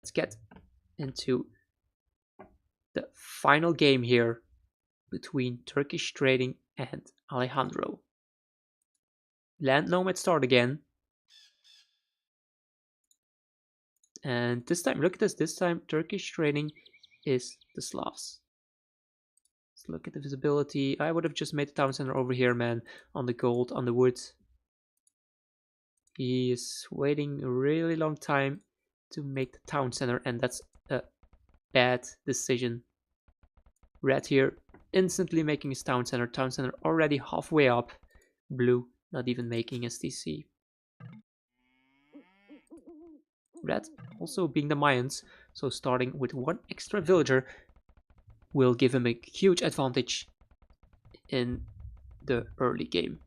let's get into the final game here between Turkish Trading and Alejandro. Land nomad start again. And this time, look at this. This time, Turkish Trading is the Slavs. Let's look at the visibility. I would have just made the town center over here, man, on the gold, on the wood. He is waiting a really long time to make the town center, and that's a bad decision. Red here, instantly making his town center. Town center already halfway up. Blue not even making his TC. Red also being the Mayans, so starting with one extra villager will give him a huge advantage in the early game.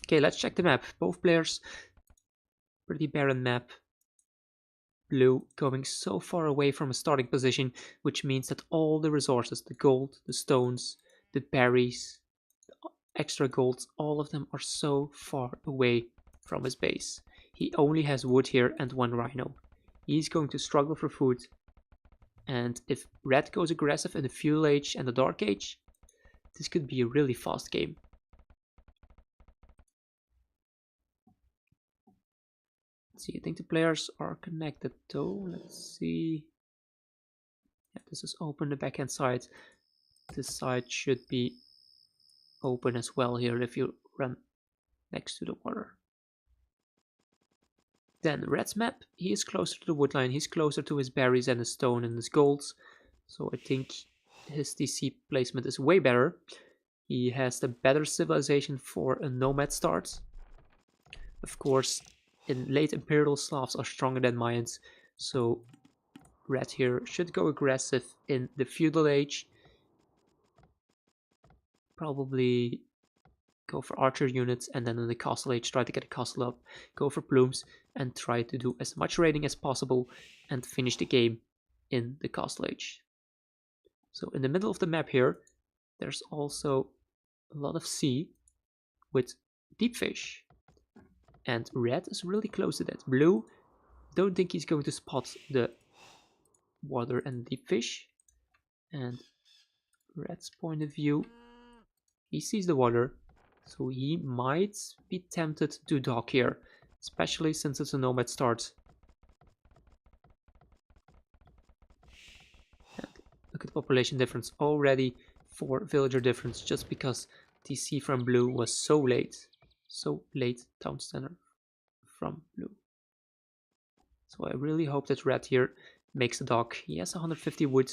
Okay, let's check the map. Both players, pretty barren map. Blue going so far away from a starting position, which means that all the resources, the gold, the stones, the berries, the extra golds, all of them are so far away from his base. He only has wood here and one rhino. He's going to struggle for food. And if Red goes aggressive in the Fuel Age and the Dark Age, this could be a really fast game. Let's see, I think the players are connected though. Let's see. Yeah, this is open, the backhand side. This side should be open as well here if you run next to the water. Then Red's map, he is closer to the woodline, he's closer to his berries and his stone and his golds. So I think his TC placement is way better. He has the better civilization for a nomad start. Of course, in late Imperial, Slavs are stronger than Mayans, so Red here should go aggressive in the Feudal Age. Probably go for archer units, and then in the Castle Age try to get a castle up, go for plumes, and try to do as much raiding as possible and finish the game in the Castle Age. So in the middle of the map here, there's also a lot of sea with deep fish. And Red is really close to that. Blue, don't think he's going to spot the water and deep fish. And Red's point of view, he sees the water, so he might be tempted to dock here, especially since it's a nomad start. And look at the population difference, already 4 villager difference just because TC from Blue was so late. So late town center from Blue. So I really hope that Red here makes a dock. He has 150 wood.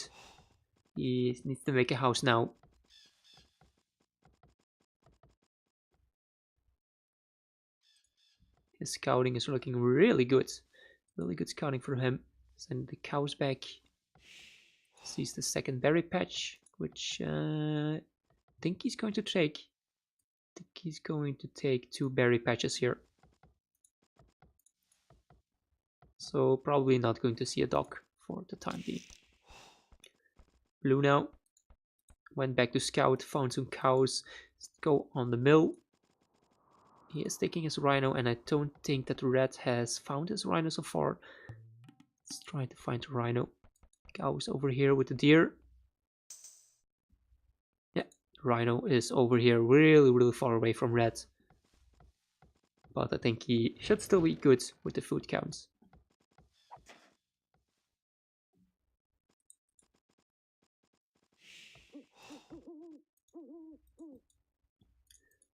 He needs to make a house now. His scouting is looking really good. Really good scouting for him. Sending the cows back. Sees the second berry patch, which I think he's going to take. I think he's going to take 2 berry patches here. So probably not going to see a dock for the time being. Blue now went back to scout, found some cows. Let's go on the mill. He is taking his rhino, and I don't think that Red has found his rhino so far. Let's try to find the rhino. Cows over here with the deer. Yeah, rhino is over here, really far away from Red. But I think he should still be good with the food counts.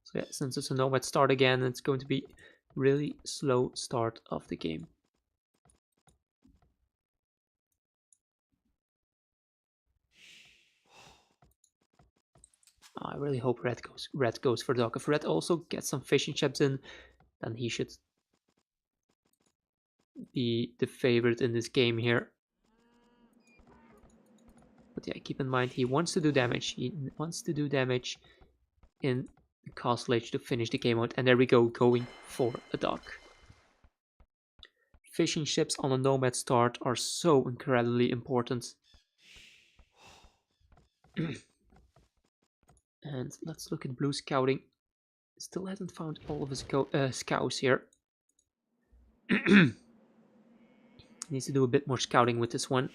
So yeah, since it's a nomad start again, it's going to be really slow start of the game. I really hope Red goes for dock. If Red also gets some fishing ships in, then he should be the favorite in this game here. But yeah, keep in mind he wants to do damage. He wants to do damage in the Castle Age to finish the game out. And there we go, going for a dock. Fishing ships on a nomad start are so incredibly important. And let's look at Blue scouting. Still hasn't found all of his cows here. Needs to do a bit more scouting with this one.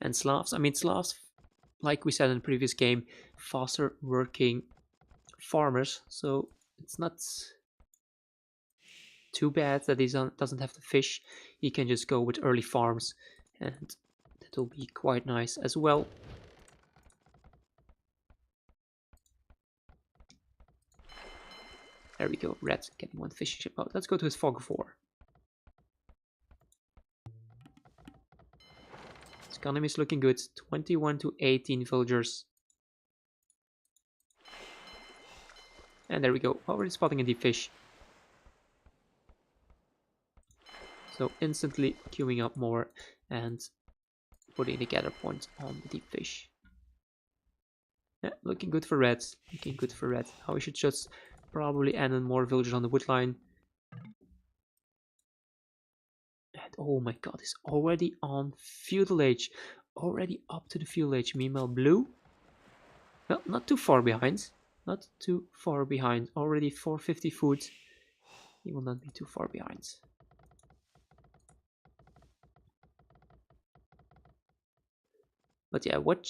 And Slavs, I mean Slavs, like we said in the previous game, faster working farmers, so it's not too bad that he doesn't have to fish. He can just go with early farms, and that'll be quite nice as well. There we go, Red getting one fishing ship out. Let's go to his fog of war. His economy is looking good, 21 to 18 villagers. And there we go, already spotting a deep fish. So instantly queuing up more and putting the gather point on the deep fish. Yeah, looking good for Red. Looking good for Red. Now we should just probably add in more villagers on the wood line. And oh my god, he's already on feudal age. Already up to the feudal age. Meanwhile, Blue, well, not too far behind. Not too far behind. Already 450 food. He will not be too far behind. But yeah, what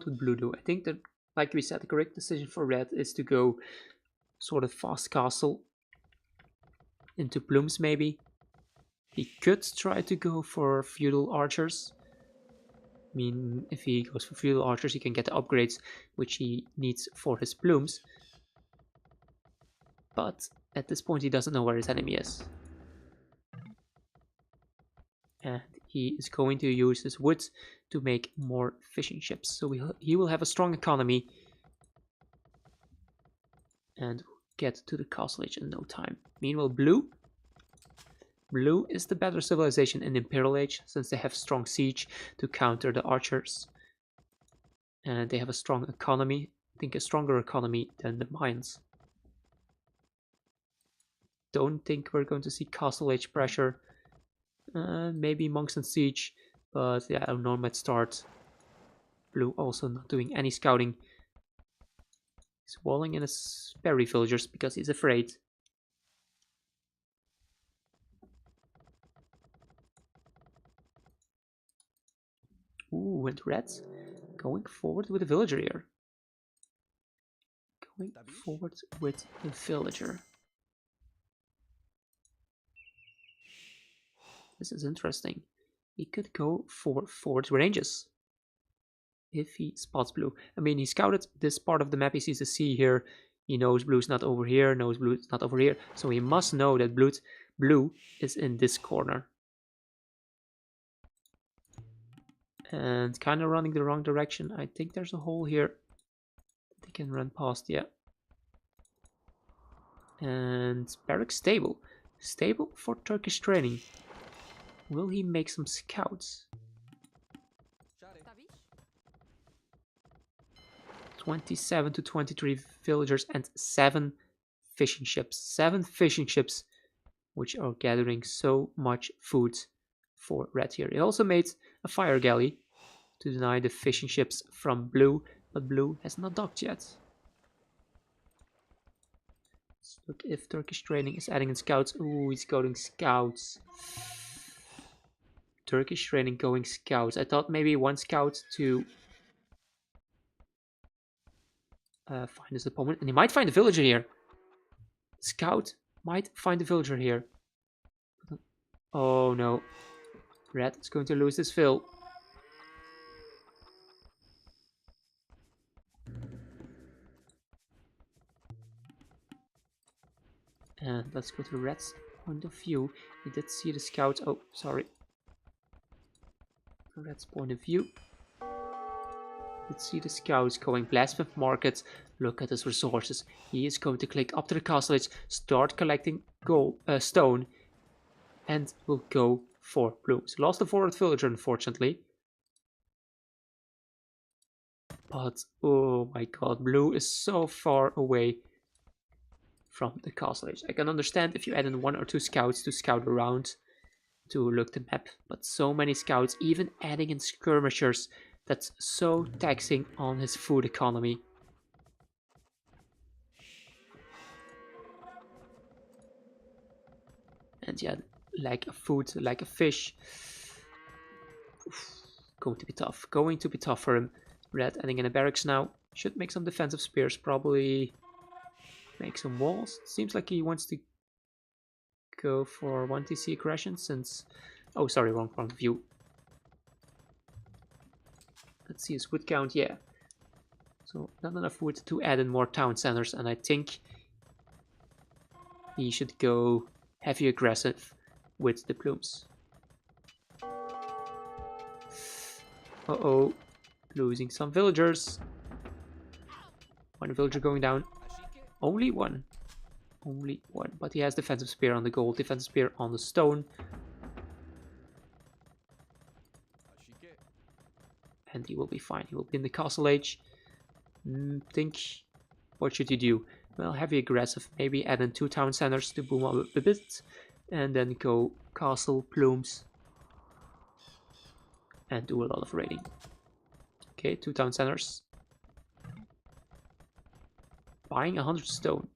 would Blue do? I think that, like we said, the correct decision for Red is to go sort of fast castle into plumes maybe. He could try to go for feudal archers. I mean, if he goes for feudal archers, he can get the upgrades which he needs for his plumes. But at this point, he doesn't know where his enemy is. And he is going to use his wood to make more fishing ships. So he will have a strong economy and get to the castle age in no time. Meanwhile, Blue is the better civilization in Imperial Age, since they have strong siege to counter the archers. And they have a strong economy, I think a stronger economy than the Mayans. Don't think we're going to see Castle Age pressure. Maybe Monks and Siege, but yeah, a Nomad start. Blue also not doing any scouting. He's walling in his berry villagers because he's afraid. Ooh, and Red going forward with a villager here. Going forward with a villager. This is interesting. He could go for forward ranges if he spots Blue. I mean, he scouted this part of the map. He sees the sea here. He knows Blue's not over here, knows Blue's not over here. So he must know that Blue is in this corner. And kind of running the wrong direction. I think there's a hole here that they can run past, yeah. And barracks stable. Stable for Turkish training. Will he make some scouts? 27 to 23 villagers and 7 fishing ships. 7 fishing ships, which are gathering so much food for Red here. He also made a fire galley to deny the fishing ships from Blue, but Blue has not docked yet. Let's look if Turkish Trading is adding in scouts. Ooh, he's going scouts. Turkish Trading going scouts. I thought maybe one scout to find his opponent, and he might find a villager here. Scout might find a villager here. Oh no, Red is going to lose this fill. And let's go to Red's point of view. He did see the scouts. Oh, sorry. Red's point of view. Let's see the scouts going blacksmith market. Look at his resources. He is going to click up to the castle edge, start collecting gold, stone, and will go for blooms. Lost a forward villager, unfortunately. But oh my god, Blue is so far away from the castle edge. I can understand if you add in 1 or 2 scouts to scout around to look the map, but so many scouts, even adding in skirmishers, that's so taxing on his food economy. And yeah, lack of food, lack of fish. Oof, going to be tough. Going to be tough for him. Red adding in a barracks now. Should make some defensive spears. Probably make some walls. Seems like he wants to go for 1 TC aggression since... Oh, sorry, wrong view. Let's see his wood count. Yeah. So not enough wood to add in more town centers. And I think he should go heavy aggressive with the plumes. Uh-oh. Losing some villagers. One villager going down. Only one. Only one. But he has defensive spear on the gold, defensive spear on the stone. And he will be fine. He will be in the castle age. Think, what should you do? Well, heavy aggressive. Maybe add in 2 town centers to boom up a bit. And then go castle, plumes. And do a lot of raiding. Okay, 2 town centers. Buying 100 stone.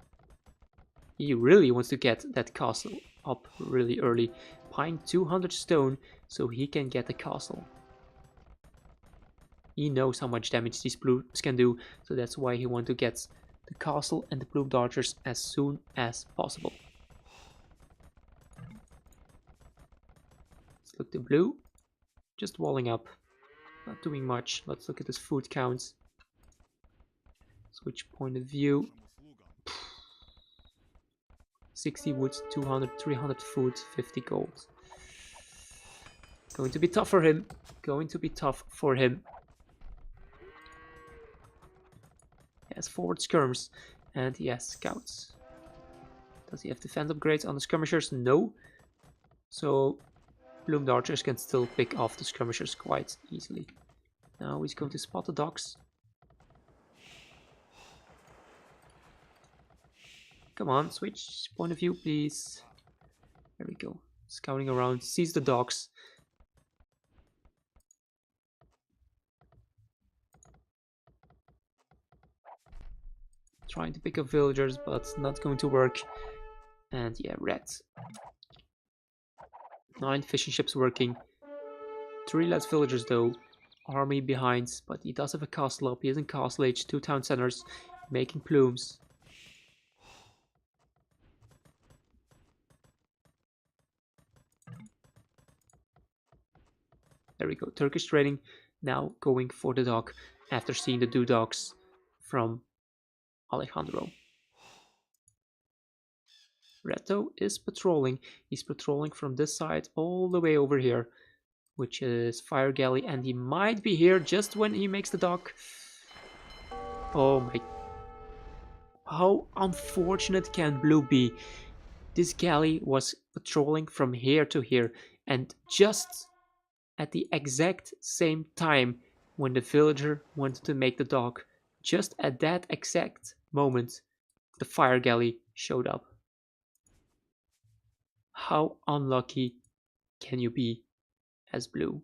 He really wants to get that castle up really early. Buying 200 stone so he can get the castle. He knows how much damage these plumes can do, so that's why he wants to get the castle and the plume dodgers as soon as possible. Let's look to blue. Just walling up. Not doing much. Let's look at his food counts. Switch point of view. 60 wood, 200, 300 food, 50 gold. Going to be tough for him. Going to be tough for him. He has forward skirms and he has scouts. Does he have defense upgrades on the skirmishers? No. So plumed archers can still pick off the skirmishers quite easily. Now he's going to spot the docks. Come on, switch point of view, please. There we go. Scouting around, sees the docks. Trying to pick up villagers, but not going to work. And yeah, red. 9 fishing ships working. 3 less villagers though. Army behind, but he does have a castle up. He is in castle age, 2 town centers, making plumes. There we go, Turkish trading now going for the dock after seeing the 2 docks from Alejandro. Reto is patrolling. He's patrolling from this side all the way over here, which is Fire Galley, and he might be here just when he makes the dock. Oh my... How unfortunate can blue be? This galley was patrolling from here to here, and just at the exact same time when the villager wanted to make the dock, just at that exact moment, the fire galley showed up. How unlucky can you be as blue?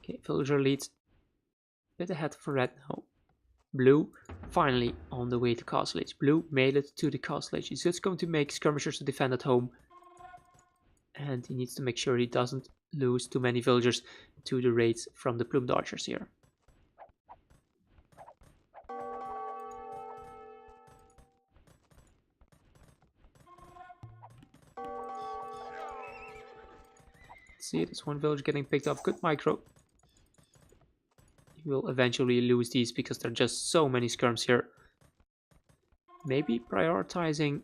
Okay, villager leads a bit ahead for red now. Blue finally on the way to castle age. Blue made it to the castle age. He's just going to make skirmishers to defend at home. And he needs to make sure he doesn't lose too many villagers to the raids from the plumed archers here. See, there's one village getting picked up. Good micro. He will eventually lose these because there are just so many skirms here. Maybe prioritizing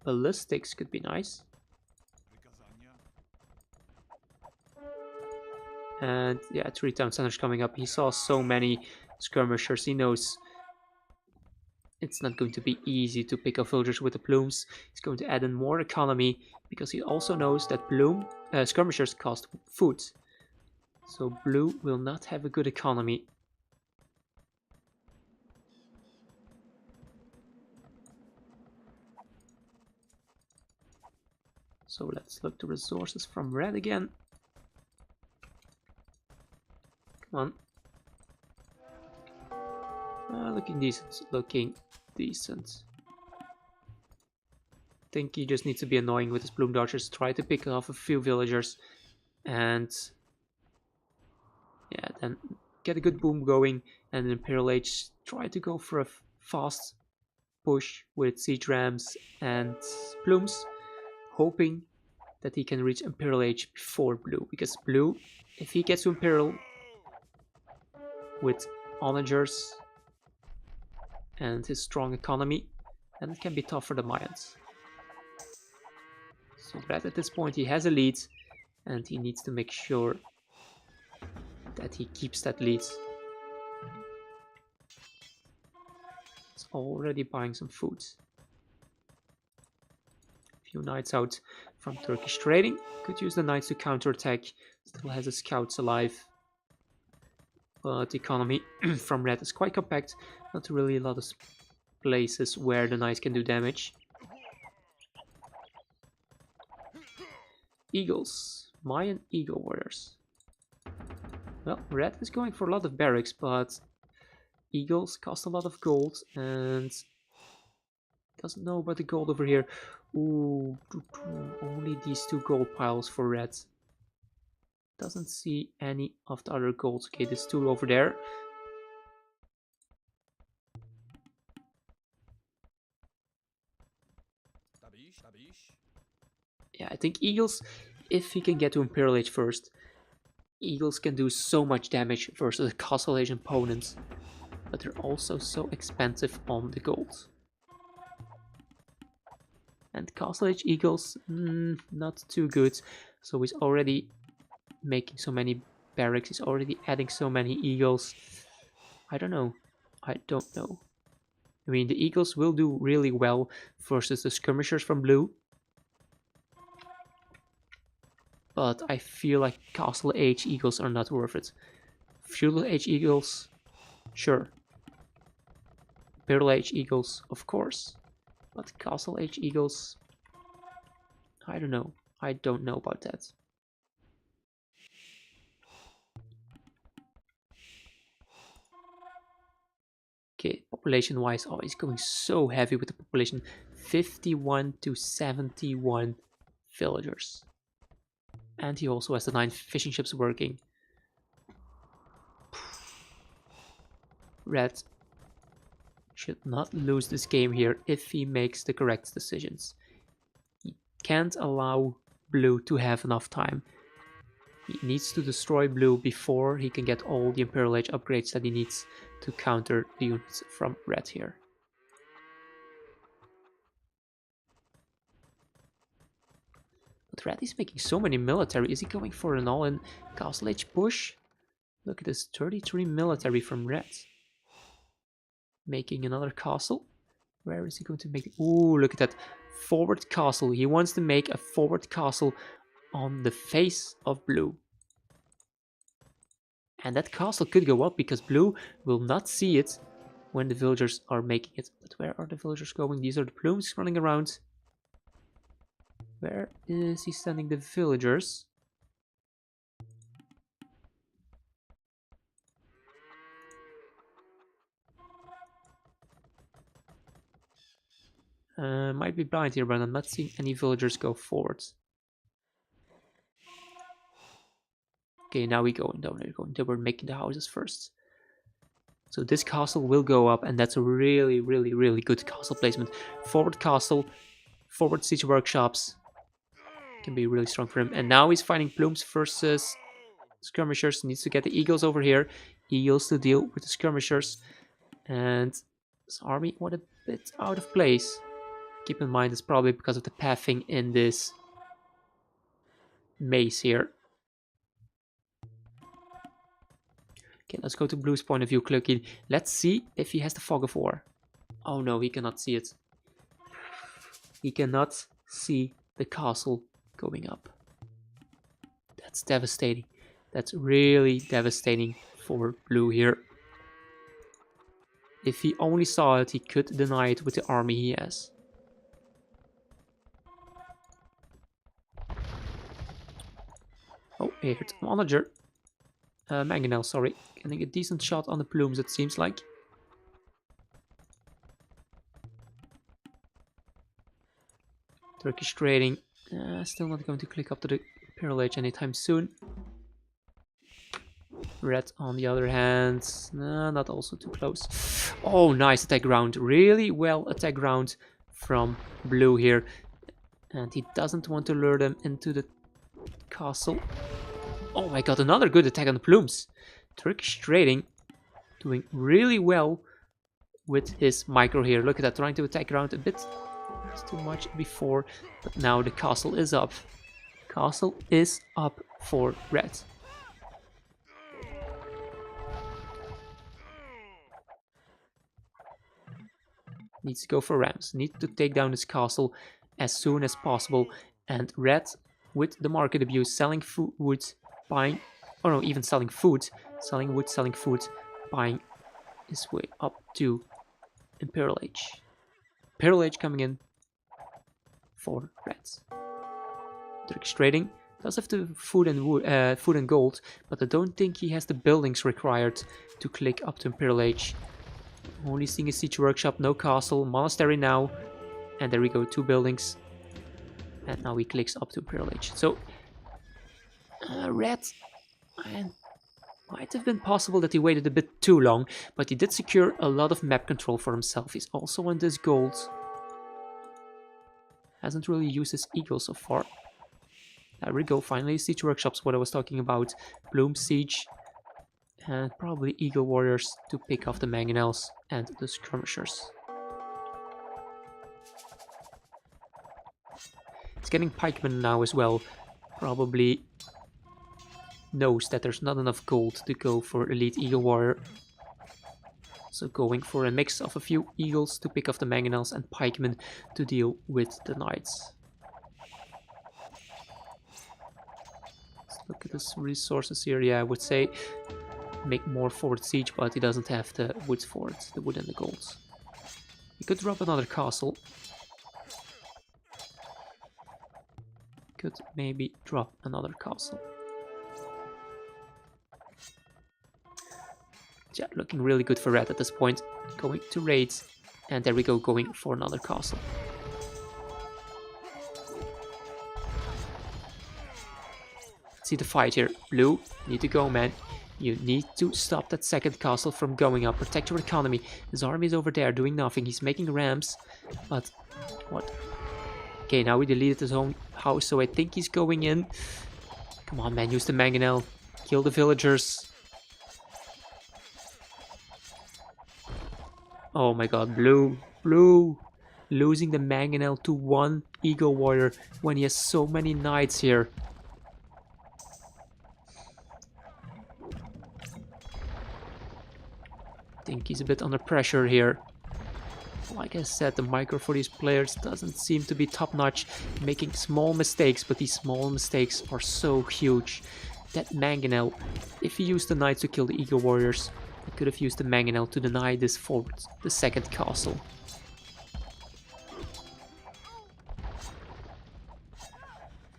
ballistics could be nice. And yeah, 3 town centers coming up. He saw so many skirmishers. He knows it's not going to be easy to pick up villagers with the plumes. He's going to add in more economy because he also knows that skirmishers cost food. So blue will not have a good economy. So let's look to resources from red again. Come on. Looking decent. Looking decent. Think he just needs to be annoying with his bloom dodgers. Try to pick off a few villagers. And yeah, then get a good boom going. And Imperial Age try to go for a fast push with siege rams and blooms, hoping that he can reach Imperial Age before blue, because blue, if he gets to Imperial with onagers and his strong economy, then it can be tough for the Mayans. So Red at this point, he has a lead, and he needs to make sure that he keeps that lead. It's already buying some food. Few knights out from Turkish trading. Could use the knights to counterattack. Still has his scouts alive. But the economy from Red is quite compact. Not really a lot of places where the knights can do damage. Eagles. Mayan eagle warriors. Well, Red is going for a lot of barracks, but eagles cost a lot of gold and doesn't know about the gold over here. Ooh, only these 2 gold piles for Red. Doesn't see any of the other golds. Okay, there's 2 over there. Yeah, I think Eagles, if he can get to Imperial Age first, Eagles can do so much damage versus a Castle Age opponent. But they're also so expensive on the gold. And Castle Age Eagles, not too good. So he's already making so many barracks. He's already adding so many Eagles. I don't know. I don't know. I mean, the Eagles will do really well versus the skirmishers from blue. But I feel like Castle Age Eagles are not worth it. Feudal Age Eagles, sure. Imperial Age Eagles, of course. But Castle Age Eagles, I don't know. I don't know about that. Okay, population-wise, oh, he's going so heavy with the population. 51 to 71 villagers. And he also has the 9 fishing ships working. Red should not lose this game here if he makes the correct decisions. He can't allow blue to have enough time. He needs to destroy blue before he can get all the Imperial Age upgrades that he needs to counter the units from red here. But red is making so many military. Is he going for an all-in Castle Age push? Look at this, 33 military from red. Making another castle. Where is he going to make it? Ooh, look at that. Forward castle. He wants to make a forward castle on the face of blue. And that castle could go up because blue will not see it when the villagers are making it. But where are the villagers going? These are the plumes running around. Where is he sending the villagers? Might be blind here, but I'm not seeing any villagers go forwards. Okay, now we go. No, they're going. They were making the houses first. So this castle will go up, and that's a really, really, really good castle placement. Forward castle, forward siege workshops. Can be really strong for him. And now he's fighting plumes versus skirmishers. Needs to get the eagles over here. Eagles to deal with the skirmishers. And this army, what a bit out of place. Keep in mind, it's probably because of the pathing in this maze here. Okay, let's go to blue's point of view quickly. Let's see if he has the fog of war. Oh no, he cannot see it. He cannot see the castle going up. That's devastating. That's really devastating for blue here. If he only saw it, he could deny it with the army he has. Oh, here's Manager. Mangonel, sorry. Getting a decent shot on the plumes, it seems like. Turkish Trading still not going to click up to the Imperial Age anytime soon. Red, on the other hand, not also too close. Oh, nice attack round. Really well attack round from Blue here. And he doesn't want to lure them into the castle. Oh my god, another good attack on the plumes. Turkish Trading doing really well with his micro here. Look at that, trying to attack around a bit too much before. But now the castle is up. Castle is up for Red. Needs to go for Rams. Need to take down this castle as soon as possible. And Red, with the market abuse, selling wood, buying, or no, even selling food, selling wood, selling food, buying his way up to Imperial Age. Imperial Age coming in for Red. Turkish Trading does have the food and wood, food and gold, but I don't think he has the buildings required to click up to Imperial Age. Only seeing a siege workshop, no castle, monastery now, and there we go, 2 buildings. And now he clicks up to Imperial Age. So, Red, might have been possible that he waited a bit too long, but he did secure a lot of map control for himself. He's also on this gold. Hasn't really used his eagle so far. There we go, finally siege workshops, what I was talking about. Bloom siege. And probably eagle warriors to pick off the mangonels and the skirmishers. It's getting pikemen now as well. Probably knows that there's not enough gold to go for elite eagle warrior. So going for a mix of a few eagles to pick off the mangonels and pikemen to deal with the knights. Let's look at his resources here. Yeah, I would say make more forward siege, but he doesn't have the wood for it, the wood and the gold. He could drop another castle. Could maybe drop another castle. Yeah, looking really good for Red at this point. Going to raids, and there we go, going for another castle. Let's see the fight here. Blue, need to go, man. You need to stop that second castle from going up. Protect your economy. His army is over there doing nothing. He's making rams. But what? Okay, now we deleted his own house, so I think he's going in. Come on, man. Use the mangonel. Kill the villagers. Oh my god, Blue. Blue. Losing the mangonel to 1 eagle warrior when he has so many knights here. I think he's a bit under pressure here. Like I said, the micro for these players doesn't seem to be top-notch, making small mistakes, but these small mistakes are so huge. That mangonel, if he used the knights to kill the eagle warriors, he could have used the mangonel to deny this forward, the second castle.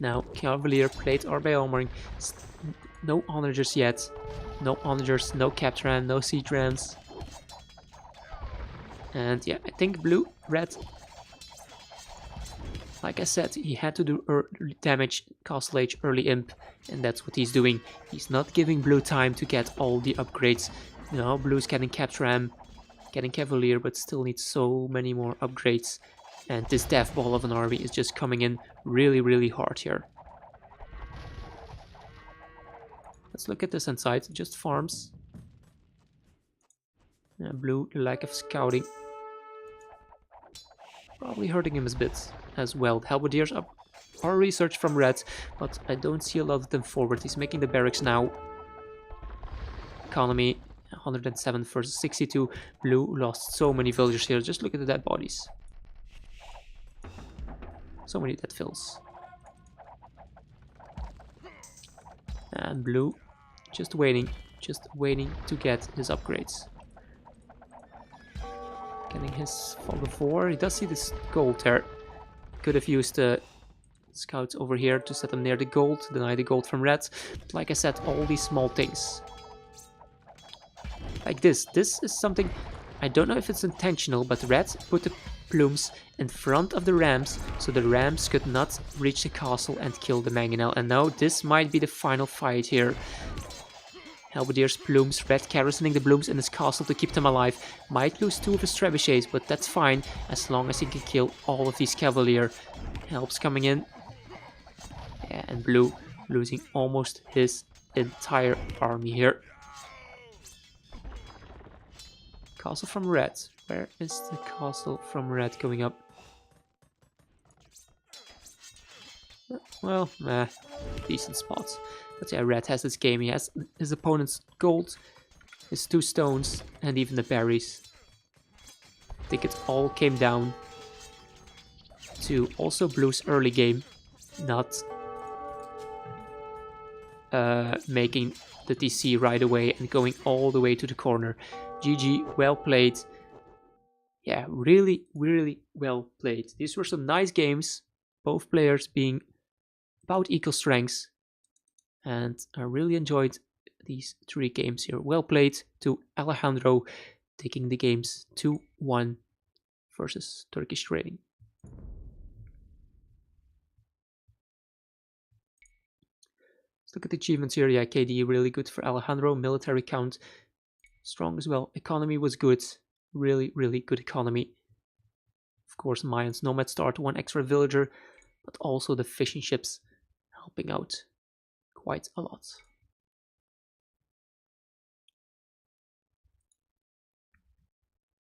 Now, Cavalier, plate are by armoring. No onagers yet. No onagers, no capture ram, no siege rams. And yeah, I think Blue, Red, like I said, he had to do damage Castle Age early imp, and that's what he's doing. He's not giving Blue time to get all the upgrades. You know, Blue's getting Capture Ram, getting Cavalier, but still needs so many more upgrades. And this death ball of an army is just coming in really, really hard here. Let's look at this inside, just farms. Blue, the lack of scouting. Probably hurting him a bit as well. Halberdiers are researched from Red, but I don't see a lot of them forward. He's making the barracks now. Economy, 107 versus 62. Blue lost so many villagers here. Just look at the dead bodies. So many dead fills. And Blue, just waiting to get his upgrades. Getting his fog of war. He does see this gold there. Could have used the scouts over here to set them near the gold, deny the gold from Red. But like I said, all these small things. Like this. This is something, I don't know if it's intentional, but Red put the plumes in front of the rams, so the rams could not reach the castle and kill the mangonel. And now this might be the final fight here. Halberdier's plumes, Red garrisoning the blooms in his castle to keep them alive. Might lose 2 of his trebuchets, but that's fine as long as he can kill all of these cavalier. Help's coming in. Yeah, and blue losing almost his entire army here. Castle from Red. Where is the castle from Red going up? Well, decent spots. But yeah, Red has this game. He has his opponent's gold, his 2 stones, and even the berries. I think it all came down to also Blue's early game not making the TC right away and going all the way to the corner. GG, well played. Yeah, really, really well played. These were some nice games, both players being about equal strengths. And I really enjoyed these 3 games here. Well played to Alejandro, taking the games 2-1 versus Turkish Trading. Let's look at the achievements here. Yeah, KD really good for Alejandro. Military count strong as well. Economy was good. Really, really good economy. Of course, Mayans Nomad start 1 extra villager, but also the fishing ships helping out quite a lot.